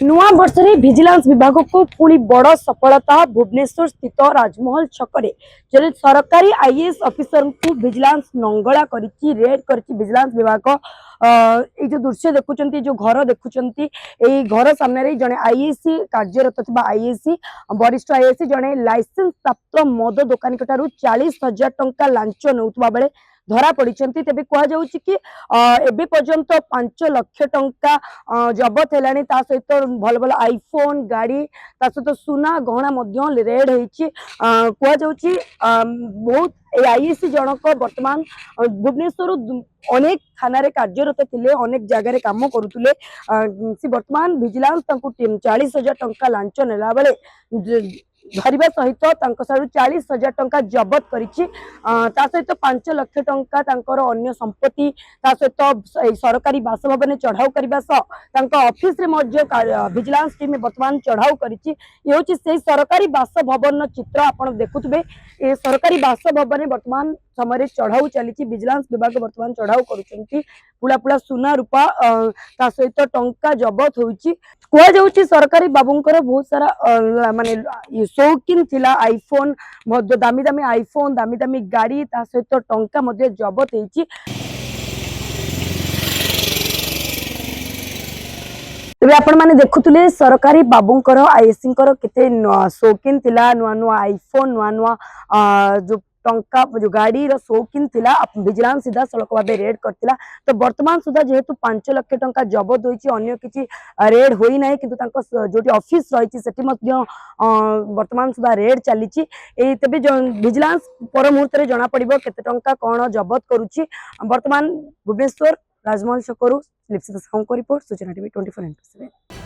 नुआ वर्ष में विजिलेंस विभाग को पुणी बड़ सफलता भुवनेश्वर स्थित राजमहल छकरे जब सरकारी आईएएस ऑफिसर को विजिलेंस नंगला करिछि रेड करिछि विजिलेंस विभाग ये जो दृश्य देखुं जो घर देखुं घर सामने जड़े आईएएस कार्यरत थी आईएएस वरिष्ठ आईएएस जड़े लाइसेंस प्राप्त मद दोकानी 40,000 टंका लांच नौतबा बेले धरा पड़ी तेज कहुँ कि एबे पर्यंत 5 लाख टंका जबत है सहित भल भल आईफोन गाड़ी सहित सुना गहना रेड होती बहुत आईएएस जनक वर्तमान भुवनेश्वर अनेक थाना कार्यरत थे अनेक जगार कम करुले वर्तमान विजिलेंस 40,000 टंका लांच नेला बेले धरवा सहित 40,000 टंका जबत करिछि सहित 5 लाख टंका अन्य संपत्ति सहित सरकारी बासभवन चढ़ाऊ करने ऑफिस विजिलेंस टीम वर्तमान चढ़ाऊ करिछि ये सरकारी बासभवन चित्र आप देखुए ये सरकारी बासभवन वर्तमान समय चढ़ाऊ चली विजिलेंस विभाग वर्तमान चढ़ाऊ कर पुला पुला सुना रूपा सहित टंका जबत होइछि कहुँ सरकारी बाबूंकर बहुत सारा माने शौकीन थिला आईफोन दामी दामी आईफोन दामी दामी गाड़ी सहित टंका जबत होइछि। तेज आपण मैंने देखुले सरकारी बाबूंकर आईएएस केते शौकीन थिला नुआ नुआ आईफोन नुआ नुआ जो टंका जो गाड़ी शौकीन थिला विजिलेंस सीधा सड़क भाव रेड करथिला तो वर्तमान सुधा जेहेतु 5 लाख टंका जबत होइछि अन्य किछि रेड होई नाही किंतु जो ऑफिस रही सेठी वर्तमान सुधा रेड चली तेबे विजिलेंस पर मुहूर्त जना पड़िबो केते टंका कोन जबत करूछि। वर्तमान भुवनेश्वर राजमहल छकरू लिप्सित साहू को रिपोर्ट सूचना टीवी 24x7।